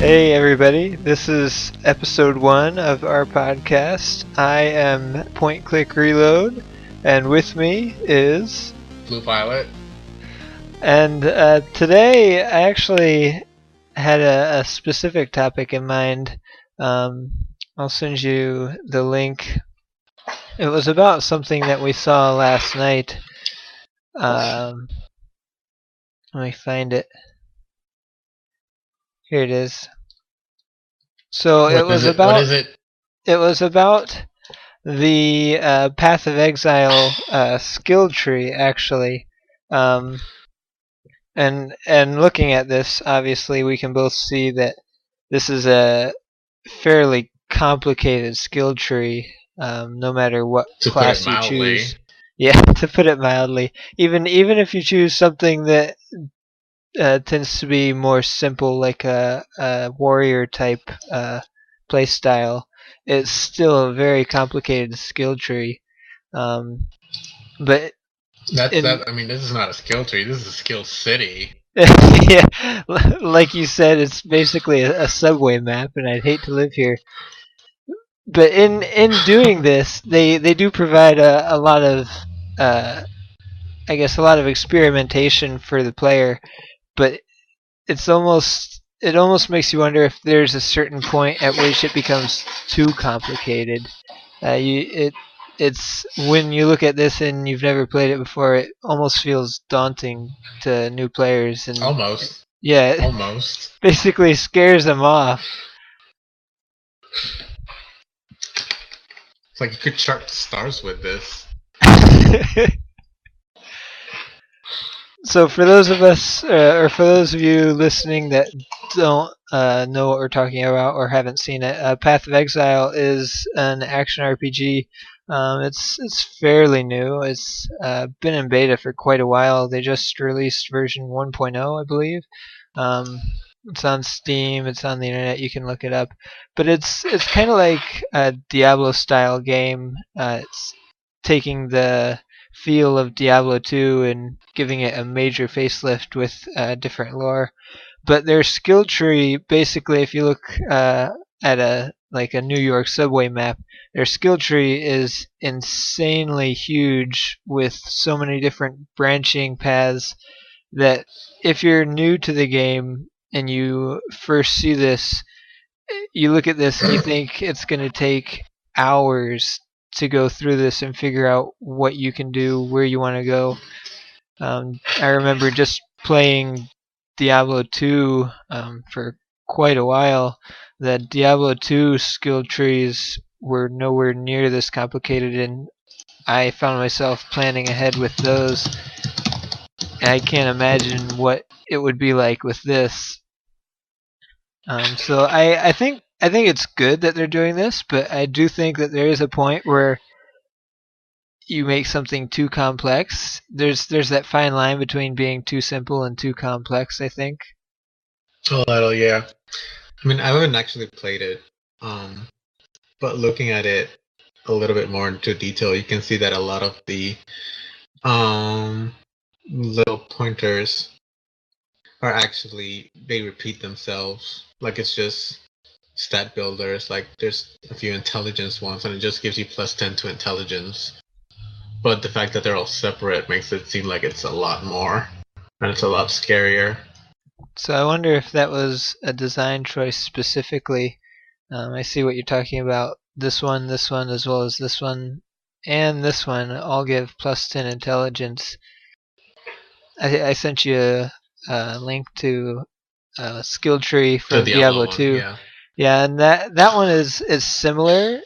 Hey everybody, this is episode 1 of our podcast. I am Point Click Reload, and with me is Blue Violet. And today I actually had a specific topic in mind. I'll send you the link. It was about something that we saw last night. Let me find it. Here it is. So What is about the Path of Exile skill tree, actually. And looking at this, obviously, we can both see that this is a fairly complicated skill tree. No matter what class you choose. Yeah, to put it mildly. Even if you choose something that tends to be more simple, like a warrior type playstyle, it's still a very complicated skill tree. But this is not a skill tree. This is a skill city. Yeah, like you said, it's basically a subway map, and I'd hate to live here. But in doing this, they do provide a lot of, I guess, a lot of experimentation for the player. But it almost makes you wonder if there's a certain point at which it becomes too complicated. It's when you look at this and you've never played it before, it almost feels daunting to new players. And almost. Yeah, almost. Basically scares them off. It's like you could chart the stars with this. So for those of us, or for those of you listening that don't know what we're talking about or haven't seen it, Path of Exile is an action RPG. It's fairly new. It's been in beta for quite a while. They just released version 1.0, I believe. It's on Steam. It's on the internet. You can look it up. But it's kind of like a Diablo style game. It's taking the feel of Diablo 2 and giving it a major facelift with different lore. But their skill tree, basically, if you look at a New York subway map, their skill tree is insanely huge with so many different branching paths that if you're new to the game and you first see this, you look at this and you think it's going to take hours to go through this and figure out what you can do, where you want to go. I remember just playing Diablo 2 for quite a while. The Diablo 2 skill trees were nowhere near this complicated, and I found myself planning ahead with those. I can't imagine what it would be like with this. So I think it's good that they're doing this, but I do think that there is a point where you make something too complex. There's that fine line between being too simple and too complex, I think. A little, yeah. I mean, I haven't actually played it, but looking at it a little bit more into detail, you can see that a lot of the little pointers are actually, they repeat themselves. Like, it's just stat builders. Like, there's a few intelligence ones, and it just gives you plus 10 to intelligence. But the fact that they're all separate makes it seem like it's a lot more, and it's a lot scarier. So I wonder if that was a design choice specifically. I see what you're talking about. This one, as well as this one, and this one all give plus 10 intelligence. I sent you a link to a skill tree from Diablo 2. Yeah, and that one is similar.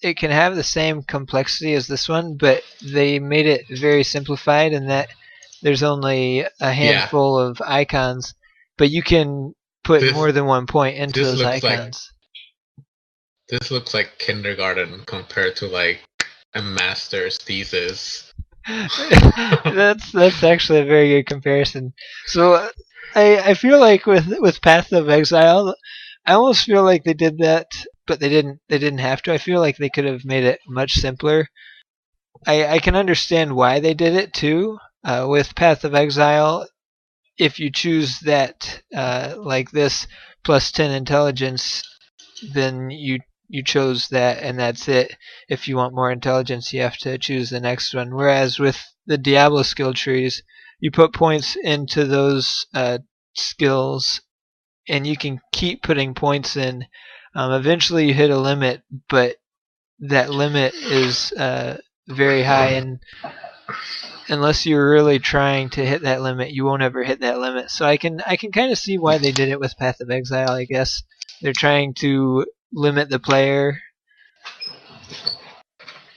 It can have the same complexity as this one, but they made it very simplified in that there's only a handful of icons, but you can put more than one point into those icons. This looks like kindergarten compared to like a master's thesis. That's actually a very good comparison. So I feel like with Path of Exile, I almost feel like they did that, but they didn't have to. I feel like they could have made it much simpler. I can understand why they did it too. With Path of Exile, if you choose that like this plus 10 intelligence, then you chose that and that's it. If you want more intelligence, you have to choose the next one. Whereas with the Diablo skill trees, you put points into those skills, and you can keep putting points in. Eventually, you hit a limit, but that limit is very high, and unless you're really trying to hit that limit, you won't ever hit that limit. So I can kind of see why they did it with Path of Exile. I guess they're trying to limit the player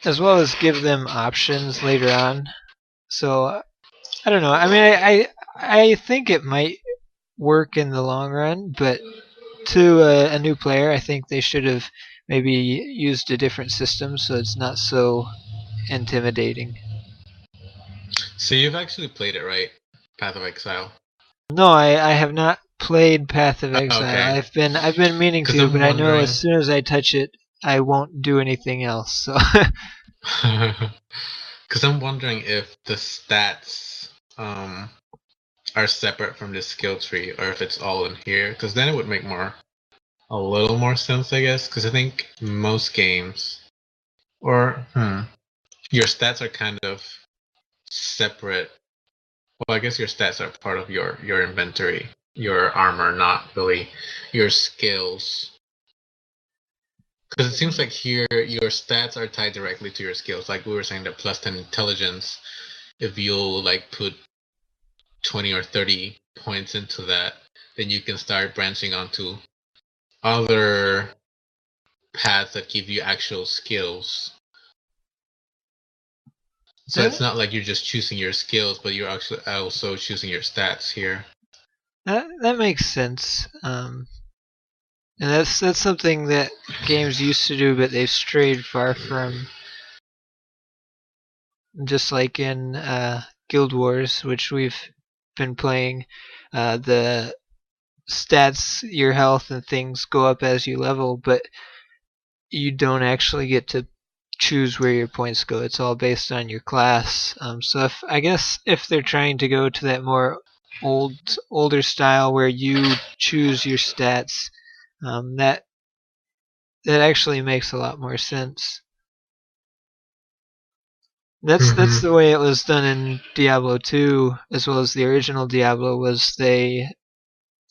as well as give them options later on. So I don't know. I mean, I think it might work in the long run, but to a new player, I think they should have maybe used a different system so it's not so intimidating. So you've actually played it, right? Path of Exile. No, I have not played Path of Exile. Okay. I've been meaning 'Cause to, I'm but I know wondering. as soon as I touch it, I won't do anything else. So Because I'm wondering if the stats are separate from the skill tree, or if it's all in here. Because then it would make a little more sense, I guess. Because I think most games, or your stats are kind of separate. Well, I guess your stats are part of your inventory, your armor, not really your skills. Because it seems like here your stats are tied directly to your skills. Like we were saying, that plus 10 intelligence, if you'll like put 20 or 30 points into that, then you can start branching onto other paths that give you actual skills. So it's not like you're just choosing your skills, but you're actually also choosing your stats here. that makes sense. And that's something that games used to do, but they've strayed far from. Just like in Guild Wars, which we've been playing, the stats, your health, and things go up as you level, but you don't actually get to choose where your points go. It's all based on your class. So I guess if they're trying to go to that more older style where you choose your stats, that actually makes a lot more sense. That's the way it was done in Diablo 2, as well as the original Diablo. Was they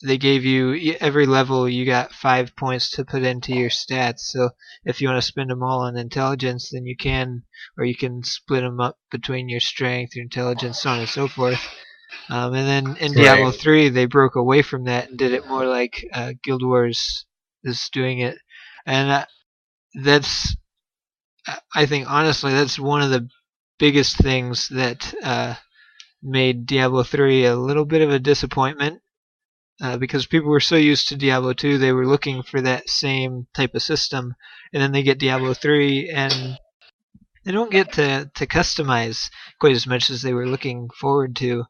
gave you every level you got 5 points to put into your stats. So if you want to spend them all on intelligence, then you can, or you can split them up between your strength, your intelligence, so on and so forth. And then in Diablo 3, they broke away from that and did it more like Guild Wars is doing it, and that's, I think honestly, that's one of the biggest things that made Diablo 3 a little bit of a disappointment, because people were so used to Diablo 2, they were looking for that same type of system, and then they get Diablo 3 and they don't get to customize quite as much as they were looking forward to.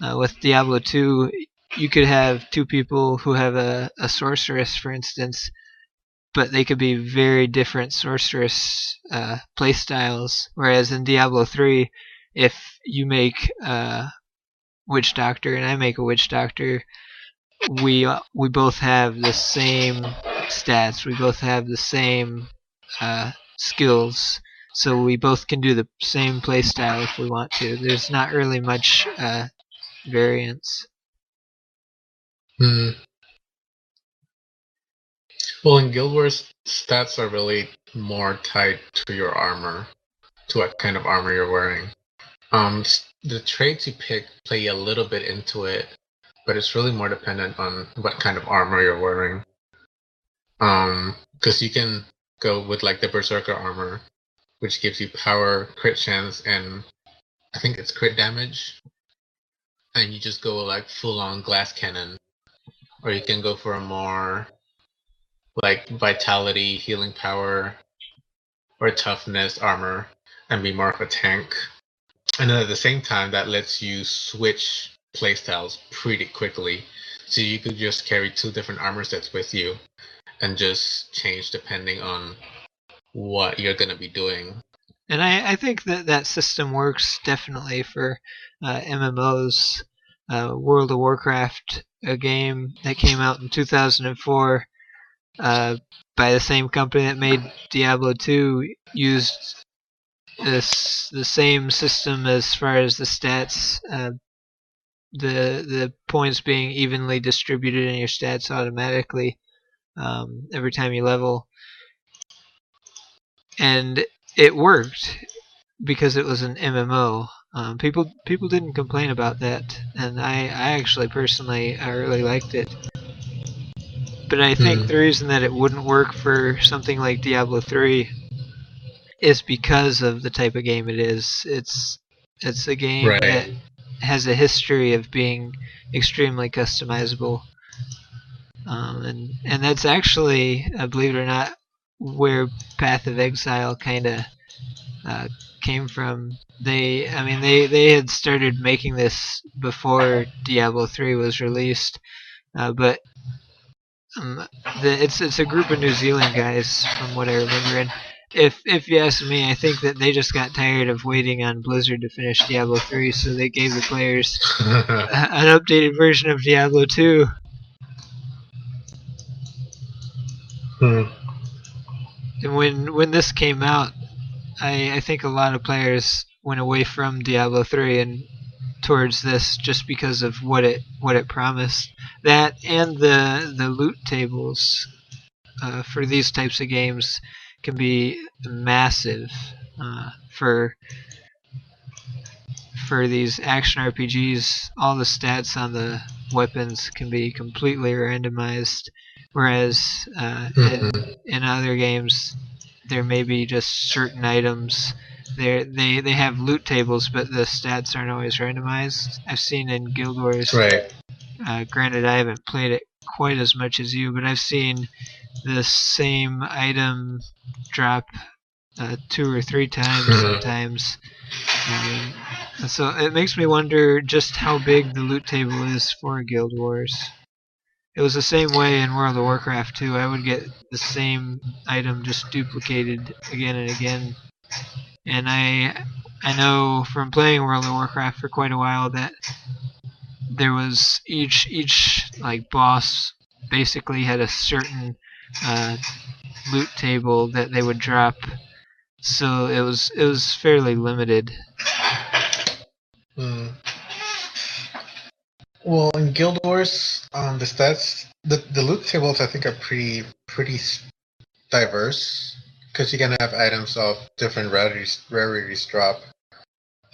With Diablo 2, you could have two people who have a sorceress, for instance, but they could be very different sorceress playstyles. Whereas in Diablo 3, if you make a witch doctor and I make a witch doctor, we both have the same stats. We both have the same skills, so we both can do the same playstyle if we want to. There's not really much variance. Well, in Guild Wars, stats are really more tied to your armor, to what kind of armor you're wearing. The traits you pick play a little bit into it, but it's really more dependent on what kind of armor you're wearing. Because you can go with like the Berserker armor, which gives you power, crit chance, and I think it's crit damage. And you just go like full on glass cannon, or you can go for a more like vitality, healing power, or toughness armor and be more of a tank. And then at the same time, that lets you switch playstyles pretty quickly. So you could just carry 2 different armor sets with you and just change depending on what you're going to be doing. And I think that system works definitely for MMOs. World of Warcraft, a game that came out in 2004 by the same company that made Diablo 2, used the same system as far as the stats, the points being evenly distributed in your stats automatically every time you level, and it worked because it was an MMO. People didn't complain about that, and I actually personally I really liked it. But I think the reason that it wouldn't work for something like Diablo 3 is because of the type of game it is. It's a game that has a history of being extremely customizable, and that's actually, believe it or not, where Path of Exile kind of came from. They had started making this before Diablo 3 was released, but it's a group of New Zealand guys, from what I remember. And if you ask me, I think that they just got tired of waiting on Blizzard to finish Diablo 3, so they gave the players an updated version of Diablo 2. And when this came out, I think a lot of players went away from Diablo 3 and towards this just because of what it promised. That and the loot tables for these types of games can be massive for these action RPGs. All the stats on the weapons can be completely randomized, whereas in other games there may be just certain items. They have loot tables, but the stats aren't always randomized. I've seen in Guild Wars. Granted, I haven't played it quite as much as you, but I've seen the same item drop 2 or 3 times sometimes. So it makes me wonder just how big the loot table is for Guild Wars. It was the same way in World of Warcraft too. I would get the same item just duplicated again and again. And I know from playing World of Warcraft for quite a while that there was each like boss basically had a certain loot table that they would drop, so it was fairly limited. Well, in Guild Wars, the stats, the loot tables I think are pretty diverse, because you can have items of different rarities drop,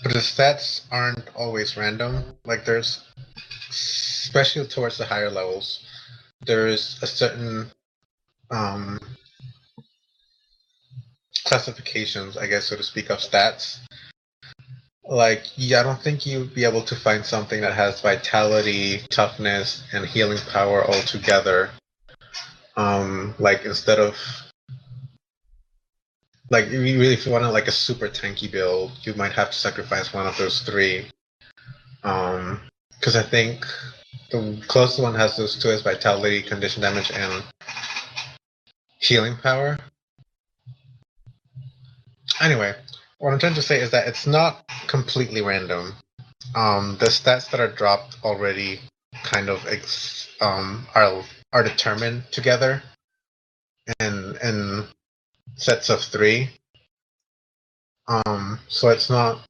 but the stats aren't always random. Like there's, especially towards the higher levels, there is a certain classifications, I guess, so to speak, of stats. Like, I don't think you'd be able to find something that has vitality, toughness, and healing power all together. Like instead of, like, if you wanted like a super tanky build, you might have to sacrifice one of those 3. Because I think the closest one has those 2 is vitality, condition damage, and healing power. Anyway, what I'm trying to say is that it's not completely random. The stats that are dropped already kind of are determined together in sets of 3. So it's not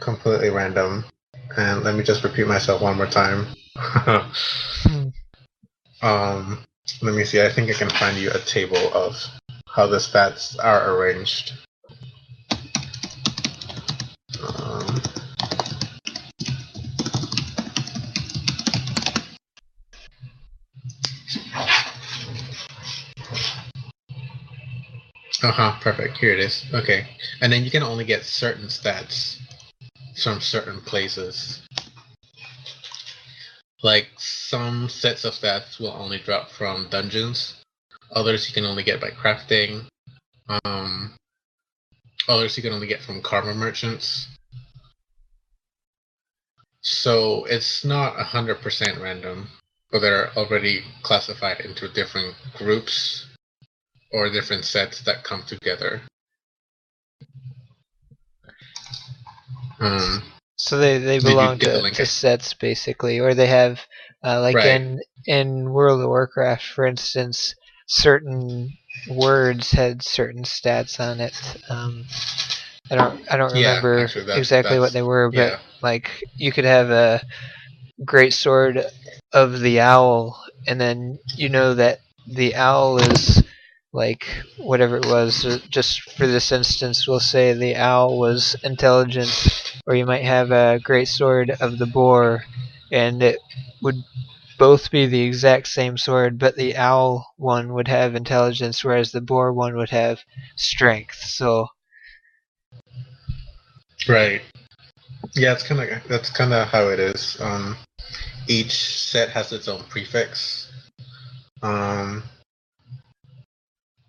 completely random. And let me just repeat myself one more time. Let me see. I think I can find you a table of how the stats are arranged. Perfect. Here it is. Okay. And then you can only get certain stats from certain places. Like, some sets of stats will only drop from dungeons. Others you can only get by crafting. Others you can only get from karma merchants. So it's not 100% random, but they're already classified into different groups or different sets that come together. So they Did you belong get the to, link? to sets basically, or they have like Right. in World of Warcraft, for instance, certain words had certain stats on it. I don't Yeah, remember actually, exactly what that's they were, but yeah. like you could have a great sword of the owl, and then you know that the owl is like whatever it was. Just for this instance, we'll say the owl was intelligent, or you might have a great sword of the boar, and it would both be the exact same sword, but the owl one would have intelligence, whereas the boar one would have strength. So Right. Yeah, that's kind of how it is. Each set has its own prefix. Um,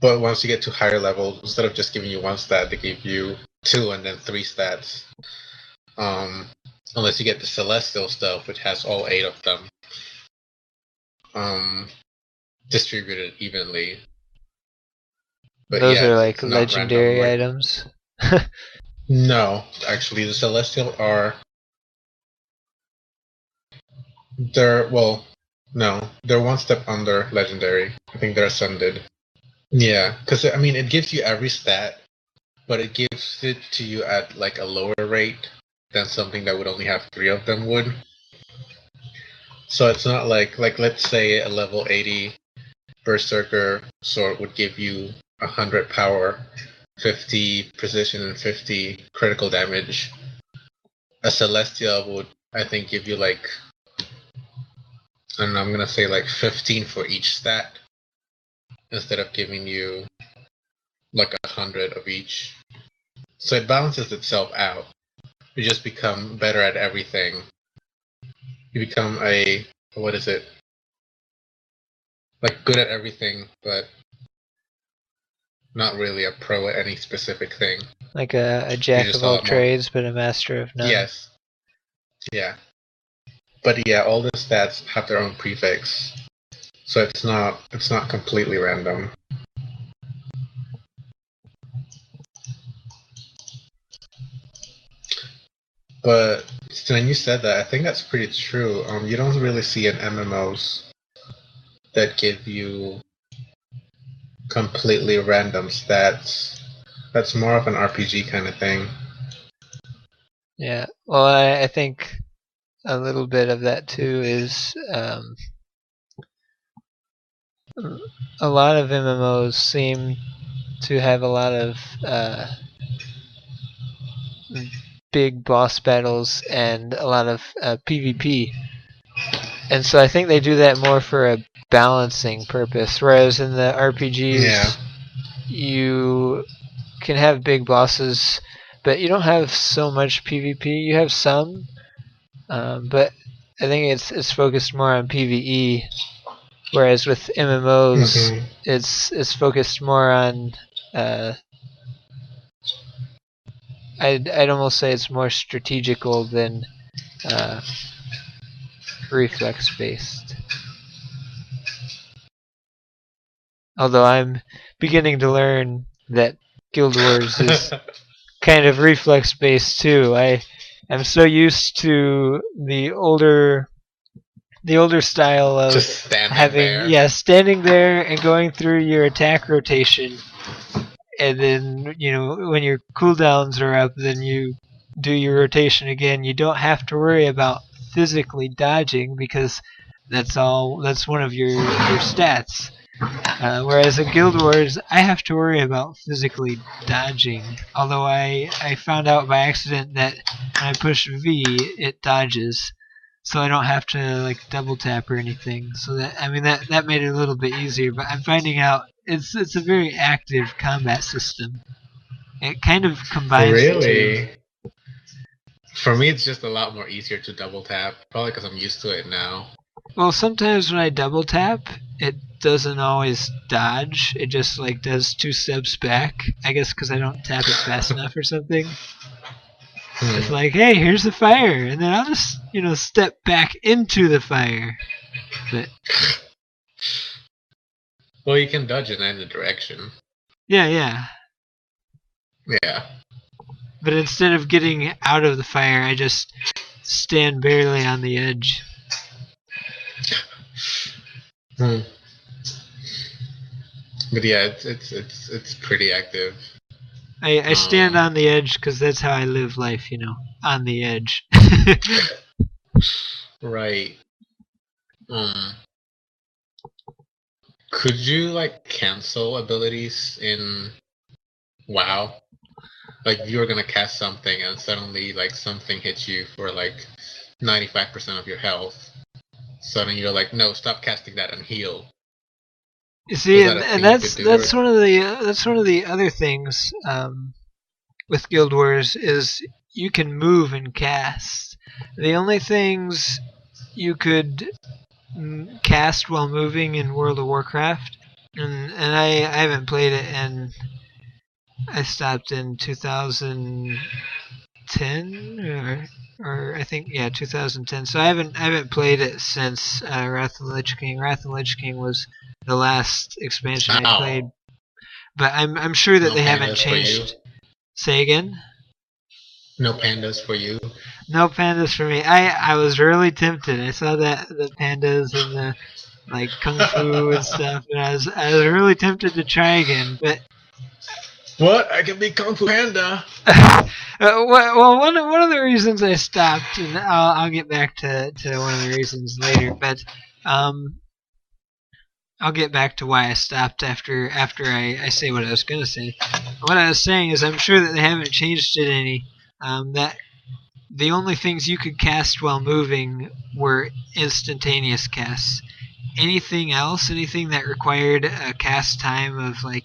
but once you get to higher levels, instead of just giving you one stat, they give you two and then three stats. Um, unless you get the celestial stuff, which has all 8 of them, um, distributed evenly. But those yeah, are like it's not random. legendary Like items. no, actually, the celestial are they're well, no, they're one step under legendary. I think they're ascended. Yeah, because I mean, it gives you every stat, but it gives it to you at like a lower rate than something that would only have 3 of them would. So it's not like let's say a level 80 berserker sword would give you 100 power, 50 precision, and 50 critical damage. A celestial would, I think, give you like, and I'm gonna say like 15 for each stat instead of giving you like 100 of each. So it balances itself out. You just become better at everything. You become a, what is it? Like good at everything, but not really a pro at any specific thing. Like a You're jack just of a all lot more. trades, but a master of none. Yes. Yeah. But yeah, all the stats have their own prefix. So it's not completely random. But when you said that, I think that's pretty true. You don't really see in MMOs that give you completely random stats. That's more of an RPG kind of thing. Yeah. Well, I think a little bit of that too is a lot of MMOs seem to have a lot of big boss battles and a lot of PvP. And so I think they do that more for a balancing purpose, whereas in the RPGs, Yeah. you can have big bosses, but you don't have so much PvP. You have some, but I think it's focused more on PvE. Whereas with MMOs, Mm-hmm. it's focused more on. I'd almost say it's more strategical than uh, reflex based. Although I'm beginning to learn that Guild Wars is kind of reflex based too. I'm so used to the older style of Just standing having there. standing there and going through your attack rotation, and then when your cooldowns are up, then you do your rotation again. You don't have to worry about physically dodging because that's one of your stats. Whereas in Guild Wars, I have to worry about physically dodging. Although I found out by accident that when I push V, it dodges, so I don't have to like double tap or anything. So that made it a little bit easier. But I'm finding out it's a very active combat system. It kind of combines the two. Really? For me, it's just a lot more easier to double tap. Probably because I'm used to it now. Well, sometimes when I double tap, it doesn't always dodge. It just like does 2 steps back. I guess because I don't tap it fast enough or something. It's like, hey, here's the fire, and then I'll just step back into the fire. But Well, you can dodge in either direction. yeah. Yeah. But instead of getting out of the fire, I just stand barely on the edge. But yeah, it's pretty active. I stand on the edge because that's how I live life, on the edge. Right. Could you cancel abilities in WoW? Like you were gonna cast something and suddenly something hits you for 95% of your health. Suddenly you're like, no, stop casting that and heal. You see, and that's one of the other things with Guild Wars is you can move and cast. The only things you could cast while moving in World of Warcraft, and I haven't played it, and I stopped in 2010 or I think 2010. So I haven't played it since Wrath of the Lich King. Wrath of the Lich King was the last expansion I played, but I'm sure that they haven't changed. Say again? No pandas for you. No pandas for me. I was really tempted. I saw that the pandas and the kung fu and stuff, and I was really tempted to try again, but. What? I can be Kung Fu Panda. Well, one of the reasons I stopped, and I'll get back to one of the reasons later, but I'll get back to why I stopped after I say what I was going to say. What I was saying is I'm sure that they haven't changed it any. That the only things you could cast while moving were instantaneous casts. Anything else, anything that required a cast time of a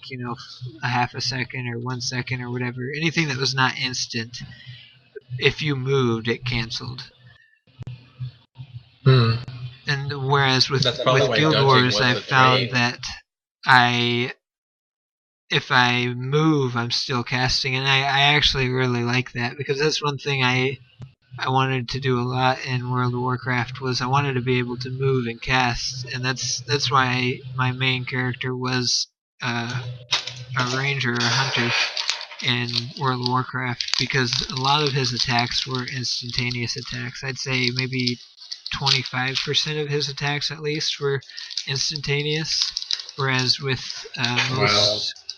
half a second or 1 second or whatever, anything that was not instant, if you moved, it canceled. And whereas with Guild Wars, I found that if I move, I'm still casting, and I actually really like that, because that's one thing I wanted to do a lot in World of Warcraft was I wanted to be able to move and cast, and that's why my main character was a ranger or a hunter in World of Warcraft, because a lot of his attacks were instantaneous attacks. I'd say maybe 25% of his attacks at least were instantaneous, whereas with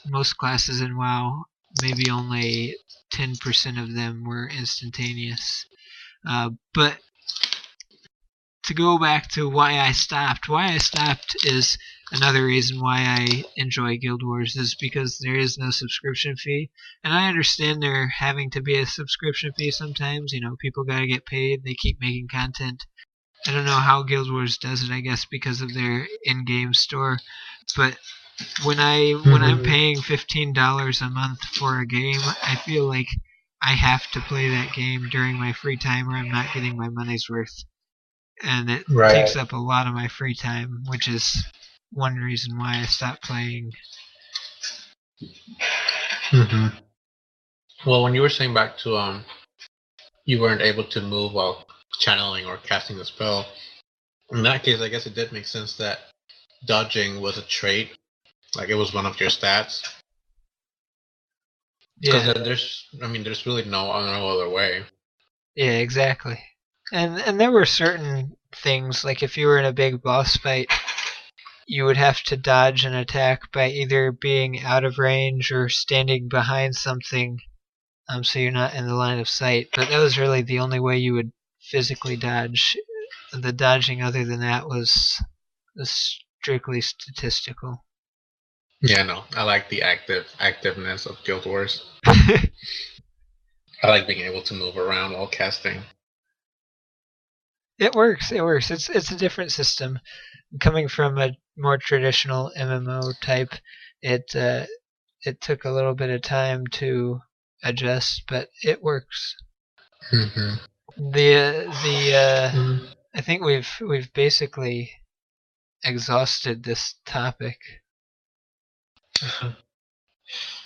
most classes in WoW, maybe only 10% of them were instantaneous. But to go back to why I stopped is another reason why I enjoy Guild Wars, is because there is no subscription fee. And I understand there having to be a subscription fee sometimes. People gotta get paid. They keep making content. I don't know how Guild Wars does it, I guess because of their in-game store. But when I'm paying $15 a month for a game, I feel like I have to play that game during my free time or I'm not getting my money's worth. And it takes up a lot of my free time, which is one reason why I stopped playing. Well, when you were saying back to you weren't able to move while channeling or casting the spell, in that case I guess it did make sense that dodging was a trait, it was one of your stats. Because there's really no other way. Yeah, exactly. And there were certain things, like if you were in a big boss fight, you would have to dodge an attack by either being out of range or standing behind something, so you're not in the line of sight. But that was really the only way you would physically dodge. The dodging other than that was strictly statistical. Yeah, no, I like the activeness of Guild Wars. I like being able to move around while casting. It works. It's a different system. Coming from a more traditional MMO type, it took a little bit of time to adjust, but it works. I think we've basically exhausted this topic.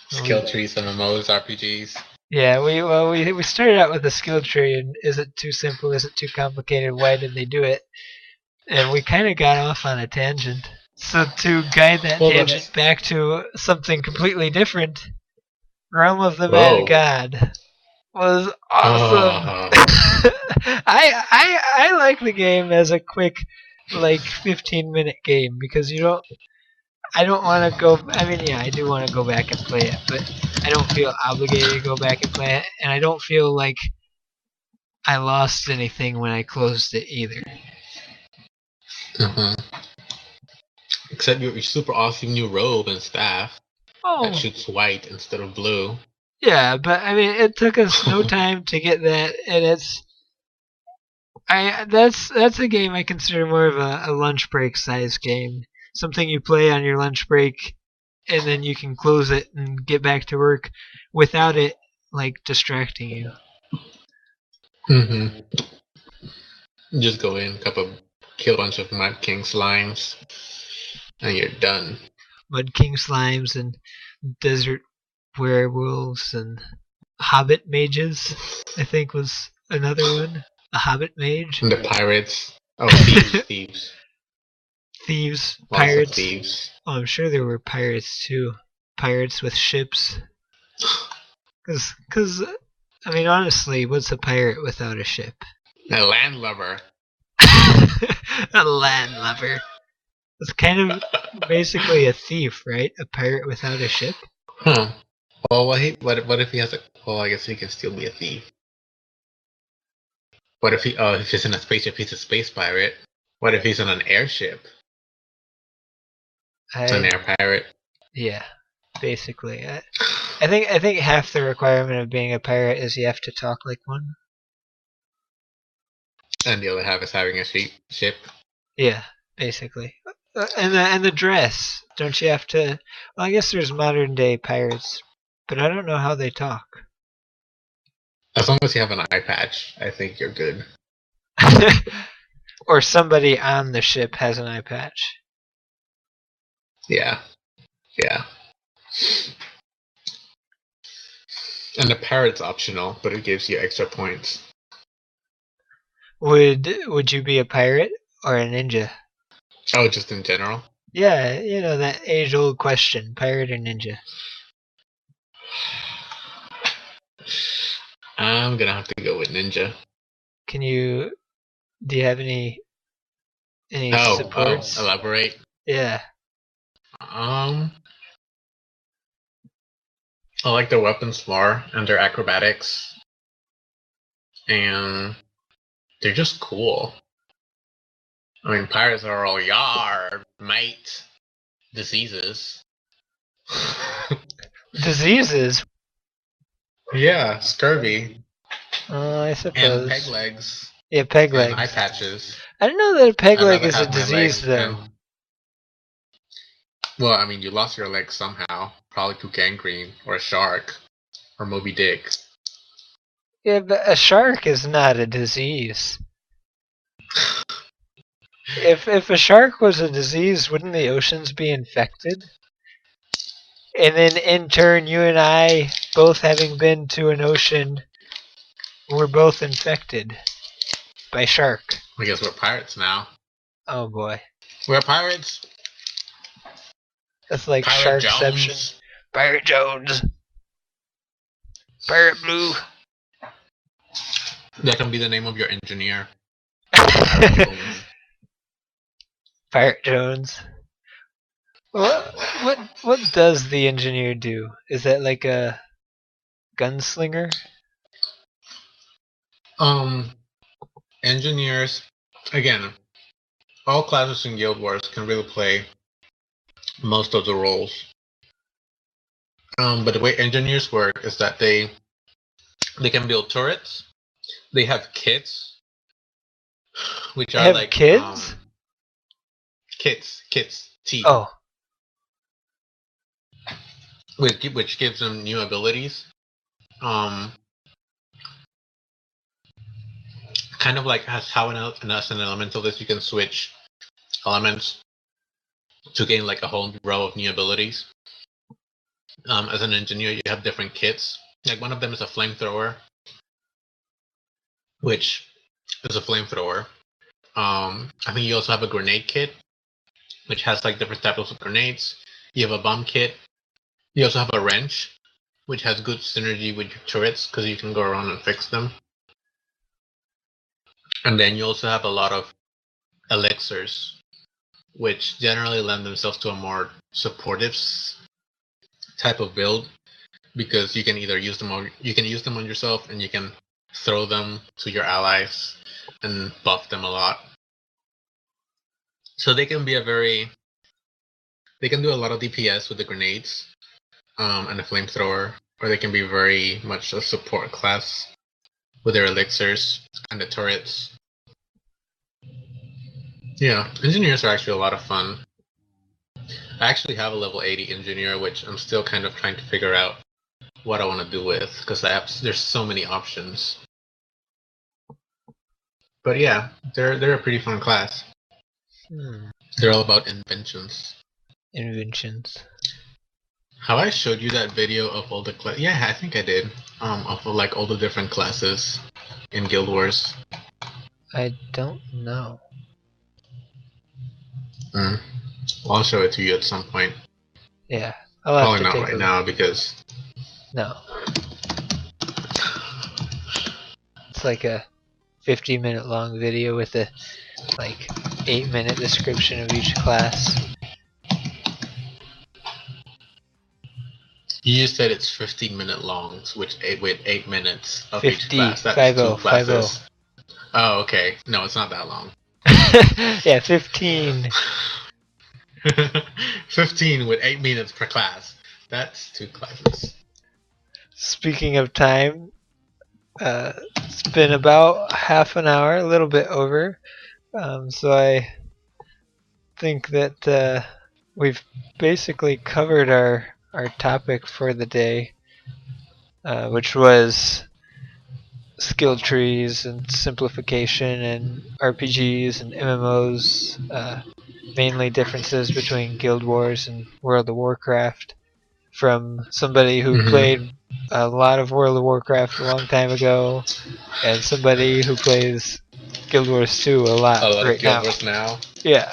Skill trees, MMOs, RPGs. Yeah, we started out with a skill tree, and is it too simple? Is it too complicated? Why did they do it? And we kind of got off on a tangent. So to guide that tangent back to something completely different, Realm of the Mad God. was awesome. Oh, I like the game as a quick, like 15-minute game because you don't. I don't want to go. I mean, yeah, I do want to go back and play it, but I don't feel obligated to go back and play it, and I don't feel like I lost anything when I closed it either. Except your super awesome new robe and staff Oh, that shoots white instead of blue. yeah, but I mean, it took us no time to get that, and that's a game I consider more of a lunch break size game, something you play on your lunch break, and then you can close it and get back to work without it like distracting you. Mm-hmm. Just go in, kill a bunch of Mud King slimes, and you're done. Mud King slimes and desert werewolves and hobbit mages, I think was another one. A hobbit mage. And the pirates. Oh, thieves. Thieves, Lots of pirates. thieves. Oh, I'm sure there were pirates too. Pirates with ships. Because, I mean, honestly, what's a pirate without a ship? A landlubber. A landlubber. It's kind of basically a thief, right? A pirate without a ship? Huh. Well, what if he has a... Well, I guess he can still be a thief. What if if he's in a spaceship, he's a space pirate? What if he's on an airship? An air pirate? Yeah, basically. I think half the requirement of being a pirate is you have to talk like one. And the other half is having a ship. Yeah, basically. And the dress. Don't you have to... Well, I guess there's modern day pirates, but I don't know how they talk. As long as you have an eye patch, I think you're good. Or somebody on the ship has an eye patch. Yeah. Yeah. And the parrot's optional, but it gives you extra points. Would you be a pirate or a ninja? Oh, just in general? Yeah, you know that age-old question, pirate or ninja? I'm gonna have to go with ninja. Do you have any supports? Elaborate. Yeah. I like their weapons more and their acrobatics. And they're just cool. I mean, pirates are all yar, mate. Diseases. Diseases? Yeah, scurvy. I suppose. And peg legs. Yeah, peg legs. And eye patches. I don't know that a peg leg is a disease, though. Well, I mean, you lost your leg somehow. Probably to gangrene, or a shark, or Moby Dick. Yeah, but a shark is not a disease. If a shark was a disease, wouldn't the oceans be infected? And then in turn, you and I, both having been to an ocean, were both infected by shark. I guess we're pirates now. Oh boy. We're pirates. That's like Pirate Sharkception. Jones. Pirate Jones. Pirate Blue. That can be the name of your engineer. Pirate Jones. What does the engineer do? Is that like a gunslinger? Engineers, again, all classes in Guild Wars can really play most of the roles. But the way engineers work is that they can build turrets. They have kits, which are like kids. Kits. T. Oh. Which gives them new abilities. Kind of like how in an elemental list you can switch elements to gain like a whole row of new abilities. As an engineer, you have different kits. Like one of them is a flamethrower, which is a flamethrower. I think you also have a grenade kit, which has like different types of grenades. You have a bomb kit. You also have a wrench, which has good synergy with your turrets because you can go around and fix them. And then you also have a lot of elixirs, which generally lend themselves to a more supportive type of build, because you can either use them on yourself, and you can throw them to your allies and buff them a lot. So they can do a lot of DPS with the grenades and the flamethrower, or they can be very much a support class with their elixirs and the turrets. Yeah, engineers are actually a lot of fun. I actually have a level 80 engineer, which I'm still kind of trying to figure out what I want to do with, because there's so many options. But yeah, they're a pretty fun class. They're all about inventions. Inventions. Have I showed you that video of all the yeah, I think I did. Of like all the different classes in Guild Wars. I don't know. Well, I'll show it to you at some point. Yeah, probably not right now because no. It's like a 50-minute long video with a 8-minute description of each class. You said it's 15-minute long, with 8 minutes of 50, each class. That's 50, 2 classes. 50. Oh, okay. No, it's not that long. Yeah, 15. 15 with 8 minutes per class. That's 2 classes. Speaking of time, it's been about half an hour, a little bit over. So I think that we've basically covered our topic for the day, which was skill trees and simplification and RPGs and MMOs, mainly differences between Guild Wars and World of Warcraft, from somebody who played a lot of World of Warcraft a long time ago and somebody who plays Guild Wars 2 a lot right now. Guild Wars now? Yeah.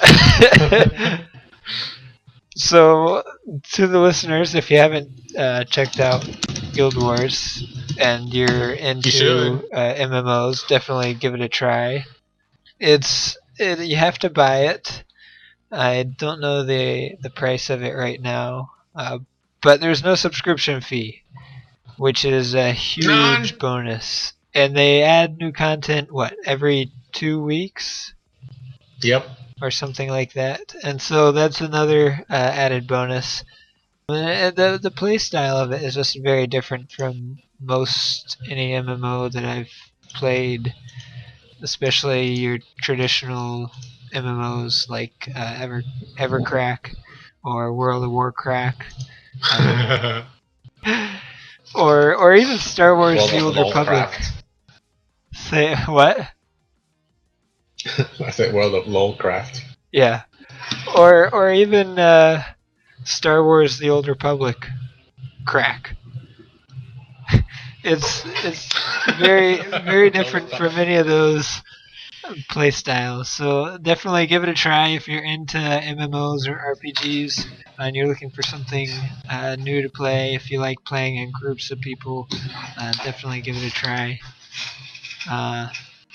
So, to the listeners, if you haven't checked out Guild Wars and you're into MMOs, definitely give it a try. You have to buy it. I don't know the price of it right now, but there's no subscription fee, which is a huge bonus. And they add new content, every 2 weeks? Yep. Or something like that. And so that's another added bonus. The play style of it is just very different from most any MMO that I've played, especially your traditional MMOs like Evercrack or World of Warcraft, or even Star Wars: The Old Republic. Say what? I said World of LoLcraft. Yeah, or even Star Wars: The Old Republic crack. It's very very different from any of those play styles. So definitely give it a try if you're into MMOs or RPGs and you're looking for something new to play. If you like playing in groups of people, definitely give it a try.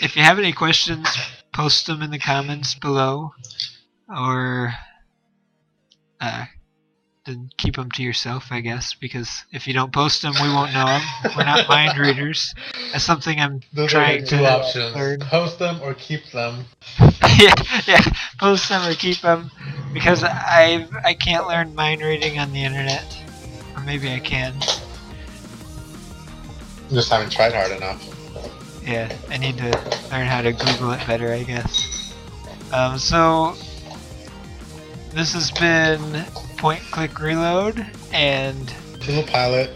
If you have any questions, post them in the comments below, or then keep them to yourself, I guess, because if you don't post them, we won't know them. We're not mind readers. That's something I'm trying to learn. Post them or keep them. yeah, post them or keep them, because I can't learn mind reading on the internet, or maybe I can. Just haven't tried hard enough. Yeah, I need to learn how to Google it better, I guess. So, this has been Point Click Reload and Pillow Pilot,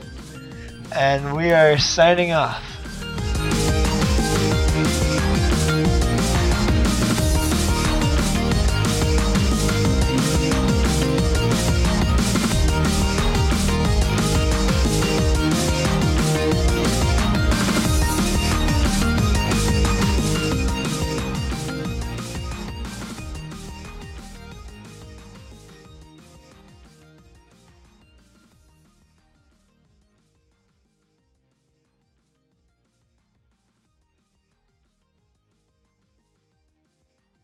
and we are signing off.